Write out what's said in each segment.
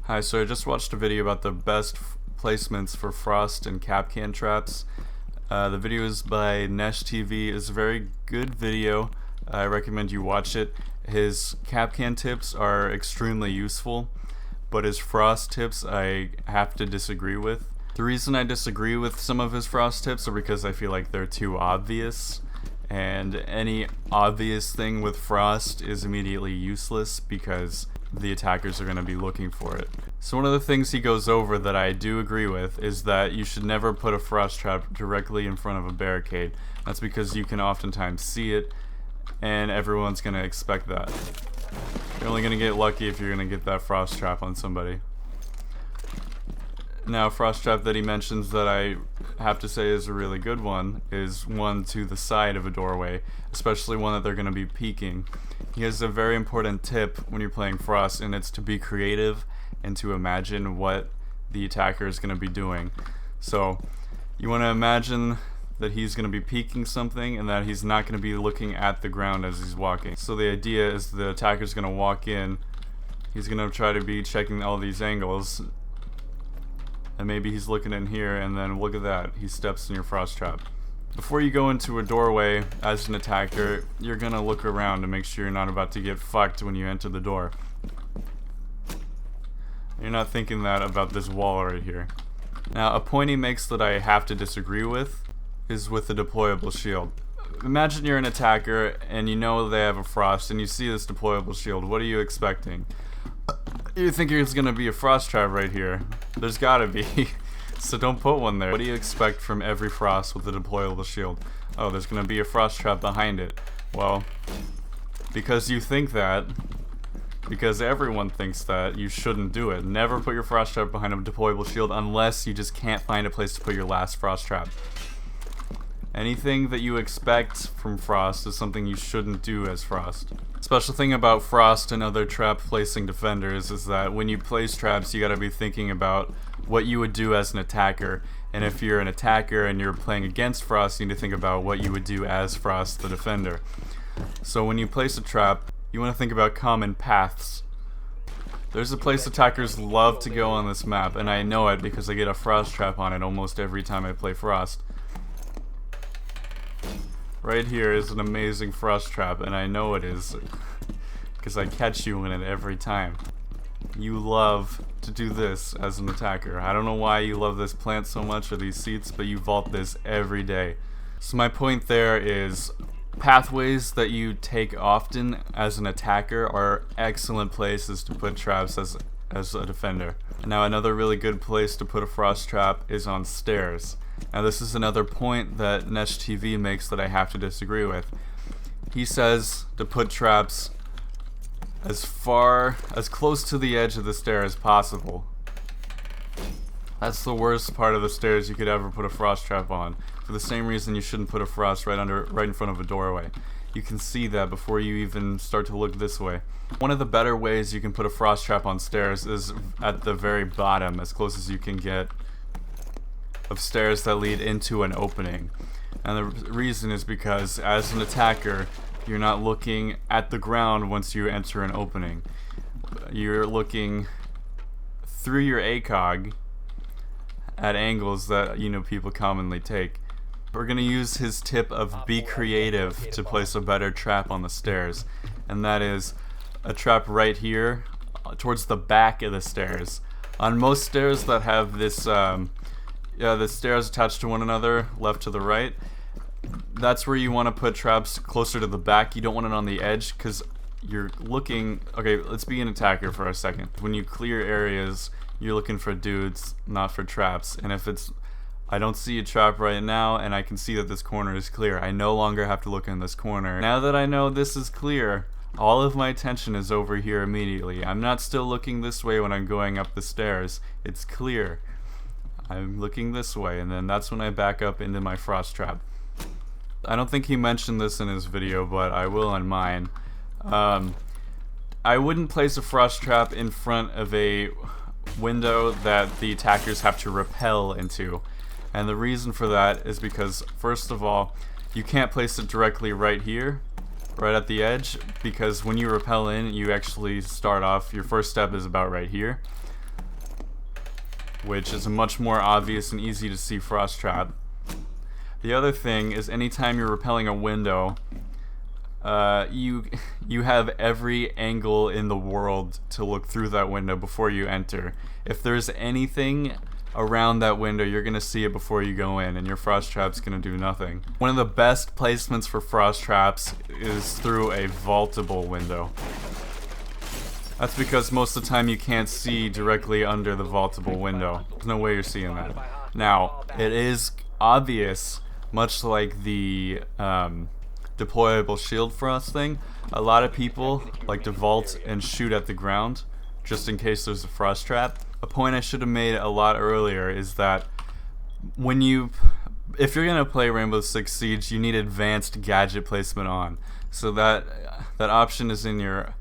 Hi, so I just watched a video about the best placements for frost and Kapkan traps. The video is by Nesh TV. It's a very good video. I recommend you watch it. His Kapkan tips are extremely useful, but his frost tips I have to disagree with. The reason I disagree with some of his frost tips are because I feel like they're too obvious, and any obvious thing with frost is immediately useless because the attackers are going to be looking for it. So one of the things he goes over that I do agree with is that you should never put a frost trap directly in front of a barricade. That's because you can oftentimes see it and everyone's going to expect that. You're only going to get lucky if you're going to get that frost trap on somebody. Now, a frost trap that he mentions that I have to say is a really good one is one to the side of a doorway, especially one that they're going to be peeking. He has a very important tip when you're playing frost, and it's to be creative and to imagine what the attacker is going to be doing. So you want to imagine that he's going to be peeking something and that he's not going to be looking at the ground as he's walking. So the idea is the attacker's going to walk in, he's going to try to be checking all these angles, and maybe he's looking in here, and then look at that, he steps in your frost trap. Before you go into a doorway as an attacker, you're gonna look around to make sure you're not about to get fucked when you enter the door. You're not thinking that about this wall right here. Now, a point he makes that I have to disagree with is with the deployable shield. Imagine you're an attacker and you know they have a frost and you see this deployable shield. What are you expecting? You think there's gonna be a frost trap right here. There's gotta be. So don't put one there. What do you expect from every frost with a deployable shield? Oh, there's gonna be a frost trap behind it. Well, because you think that, because everyone thinks that, you shouldn't do it. Never put your frost trap behind a deployable shield unless you just can't find a place to put your last frost trap. Anything that you expect from frost is something you shouldn't do as frost. Special thing about frost and other trap placing defenders is that when you place traps, you gotta be thinking about what you would do as an attacker. And if you're an attacker and you're playing against frost, you need to think about what you would do as frost the defender. So when you place a trap, you want to think about common paths. There's a place attackers love to go on this map, and I know it because I get a frost trap on it almost every time I play frost. Right here is an amazing frost trap, and I know it is because I catch you in it every time. You love to do this as an attacker. I don't know why you love this plant so much or these seats, but you vault this every day. So my point there is pathways that you take often as an attacker are excellent places to put traps as a defender. Now another really good place to put a frost trap is on stairs. Now this is another point that Nesh TV makes that I have to disagree with. He says to put traps as close to the edge of the stair as possible. That's the worst part of the stairs you could ever put a frost trap on. For the same reason you shouldn't put a frost right in front of a doorway. You can see that before you even start to look this way. One of the better ways you can put a frost trap on stairs is at the very bottom, as close as you can get of stairs that lead into an opening. And the reason is because as an attacker, you're not looking at the ground once you enter an opening. You're looking through your ACOG at angles that people commonly take. We're going to use his tip of be creative to place a better trap on the stairs, and that is a trap right here towards the back of the stairs. On most stairs that have this the stairs attached to one another, left to the right, that's where you want to put traps closer to the back. You don't want it on the edge because you're looking. Okay, let's be an attacker for a second. When you clear areas, you're looking for dudes, not for traps. And if it's, I don't see a trap right now and I can see that this corner is clear, I no longer have to look in this corner. Now that I know this is clear, all of my attention is over here immediately. I'm not still looking this way when I'm going up the stairs. It's clear. I'm looking this way, and then that's when I back up into my frost trap. I don't think he mentioned this in his video, but I will on mine. I wouldn't place a frost trap in front of a window that the attackers have to rappel into. And the reason for that is because, first of all, you can't place it directly right here, right at the edge, because when you rappel in, you actually start off, your first step is about right here. which is a much more obvious and easy to see frost trap. The other thing is anytime you're repelling a window, you have every angle in the world to look through that window before you enter. If there's anything around that window, you're gonna see it before you go in, and your frost trap's gonna do nothing. One of the best placements for frost traps is through a vaultable window. That's because most of the time you can't see directly under the vaultable window. There's no way you're seeing that. Now, it is obvious, much like the deployable shield frost thing, a lot of people like to vault and shoot at the ground just in case there's a frost trap. A point I should have made a lot earlier is that if you're gonna play Rainbow Six Siege, you need advanced gadget placement on. So that option is in your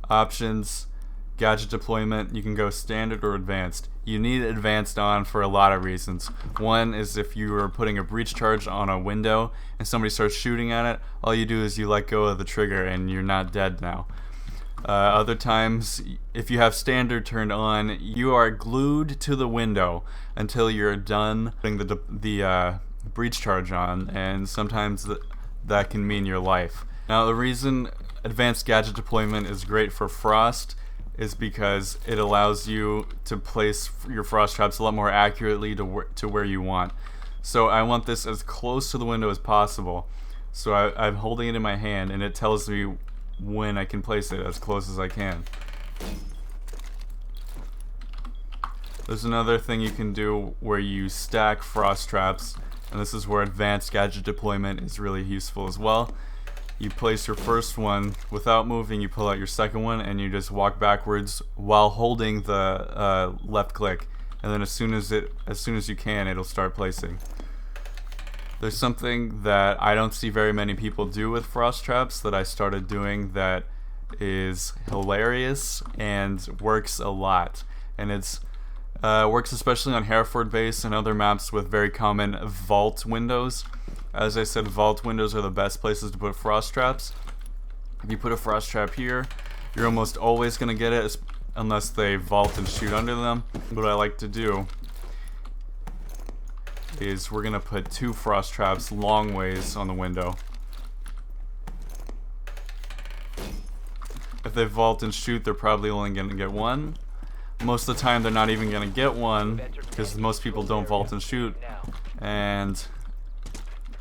options, gadget deployment. You can go standard or advanced. You need advanced on for a lot of reasons. One is if you are putting a breach charge on a window and somebody starts shooting at it, all you do is you let go of the trigger and you're not dead now. Other times, if you have standard turned on, you are glued to the window until you're done putting the breach charge on, and sometimes that can mean your life. Now, the reason advanced gadget deployment is great for frost is because it allows you to place your frost traps a lot more accurately to where you want. So I want this as close to the window as possible. So I'm holding it in my hand, and it tells me when I can place it as close as I can. There's another thing you can do where you stack frost traps, and this is where advanced gadget deployment is really useful as well. You place your first one without moving, you pull out your second one, and you just walk backwards while holding the left click, and then as soon as you can, it'll start placing. There's something that I don't see very many people do with frost traps that I started doing that is hilarious and works a lot, and it's works especially on Hereford base and other maps with very common vault windows. As I said, vault windows are the best places to put frost traps. If you put a frost trap here, you're almost always going to get it unless they vault and shoot under them. What I like to do is we're going to put 2 frost traps long ways on the window. If they vault and shoot, they're probably only going to get 1. Most of the time they're not even going to get 1 because most people don't vault and shoot, and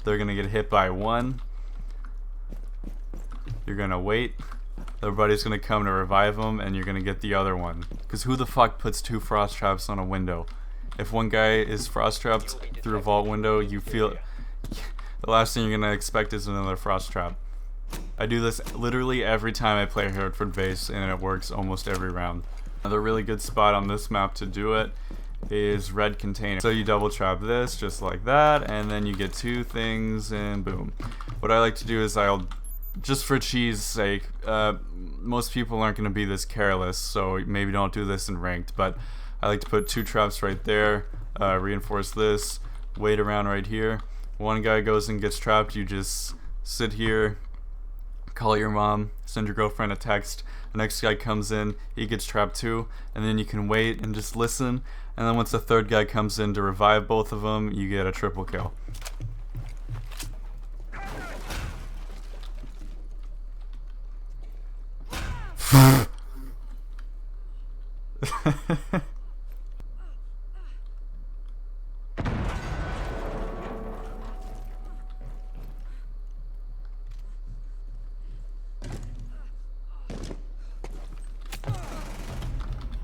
they're going to get hit by 1. You're going to wait. Everybody's going to come to revive them, and you're going to get the other one. Because who the fuck puts 2 frost traps on a window? If one guy is frost trapped through a vault window, you feel the last thing you're going to expect is another frost trap. I do this literally every time I play Hereford base, and it works almost every round. Another really good spot on this map to do it is red container. So you double trap this just like that, and then you get 2 things, and boom. What I like to do is just for cheese sake, most people aren't going to be this careless, so maybe don't do this in ranked, but I like to put 2 traps right there, reinforce this, wait around right here. One guy goes and gets trapped, you just sit here, call your mom, send your girlfriend a text. The next guy comes in, he gets trapped too, and then you can wait and just listen, and then once the third guy comes in to revive both of them, you get a triple kill.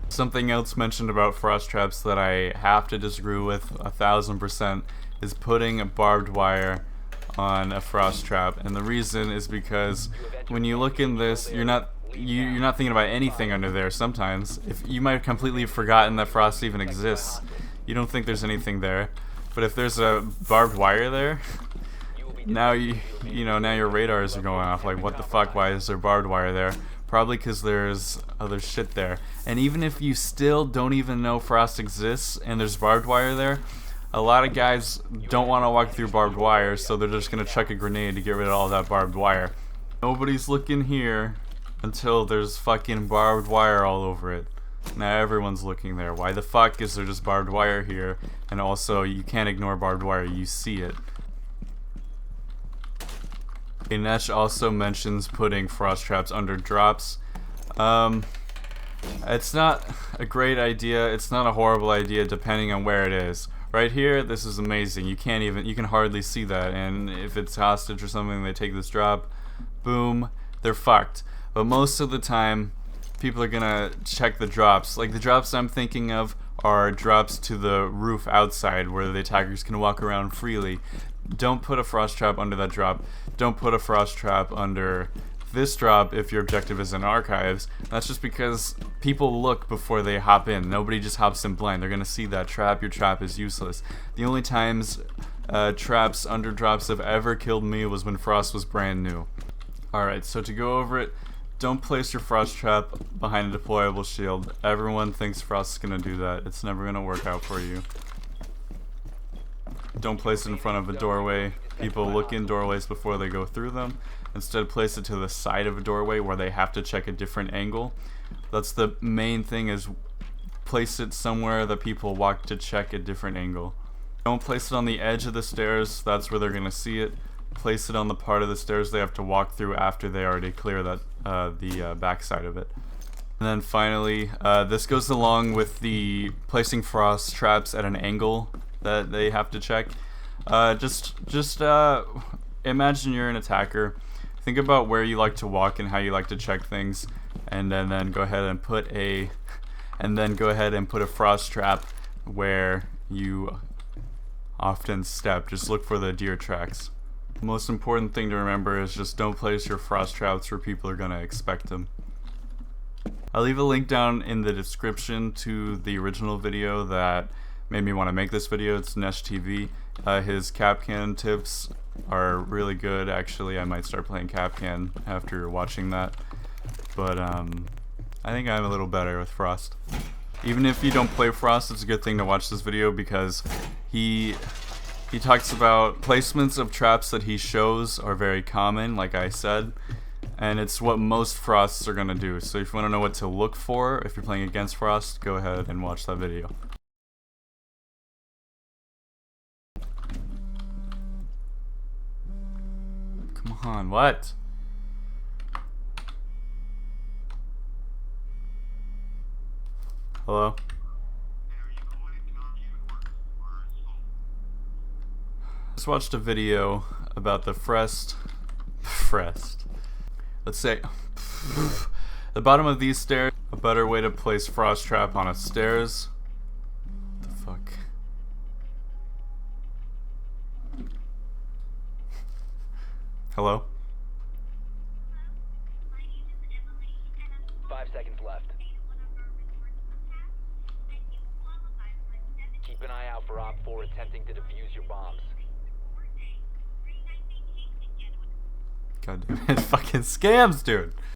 Something else mentioned about frost traps that I have to disagree with 1000% is putting a barbed wire on a frost trap, and the reason is because when you look in this, you're not thinking about anything under there. Sometimes if you might have completely forgotten that frost even exists, you don't think there's anything there, but if there's a barbed wire there, now now your radars are going off like, what the fuck, why is there barbed wire there? Probably because there's other shit there. And even if you still don't even know frost exists and there's barbed wire there, a lot of guys don't want to walk through barbed wire, so they're just going to chuck a grenade to get rid of all that barbed wire. Nobody's looking here until there's fucking barbed wire all over it. Now everyone's looking there. Why the fuck is there just barbed wire here? And also, you can't ignore barbed wire, you see it. Inesh also mentions putting frost traps under drops. It's not a great idea, it's not a horrible idea depending on where it is. Right here, this is amazing. You can hardly see that, and if it's hostage or something, they take this drop, boom, they're fucked. But most of the time, people are gonna check the drops. Like the drops I'm thinking of are drops to the roof outside where the attackers can walk around freely. Don't put a frost trap under that drop. Don't put a frost trap under this drop if your objective is in archives. That's just because people look before they hop in. Nobody just hops in blind. They're gonna see that trap. Your trap is useless. The only times traps under drops have ever killed me was when Frost was brand new. Alright, so to go over it, don't place your frost trap behind a deployable shield. Everyone thinks Frost is gonna do that. It's never gonna work out for you. Don't place it in front of a doorway. People look in doorways before they go through them. Instead, place it to the side of a doorway where they have to check a different angle. That's the main thing, is place it somewhere that people walk to check a different angle. Don't place it on the edge of the stairs. That's where they're gonna see it. Place it on the part of the stairs they have to walk through after they already clear that the back side of it. And then finally, this goes along with the placing frost traps at an angle that they have to check. Just imagine you're an attacker. Think about where you like to walk and how you like to check things, and then go ahead and put a frost trap where you often step. Just look for the deer tracks. The most important thing to remember is just don't place your frost traps where people are gonna expect them. I'll leave a link down in the description to the original video that made me want to make this video. It's Nesh TV. His Kapkan tips are really good. Actually, I might start playing Kapkan after watching that. But I think I'm a little better with Frost. Even if you don't play Frost, it's a good thing to watch this video because he talks about placements of traps that he shows are very common, like I said. And it's what most Frosts are gonna do. So if you want to know what to look for if you're playing against Frost, go ahead and watch that video. Come on, what? Hello? Just watched a video about the Frest. Let's say the bottom of these stairs. A better way to place frost trap on a stairs. What the fuck? Hello? 5 seconds left. Keep an eye out for Op 4 attempting to defuse your bombs. God damn it, fucking scams, dude.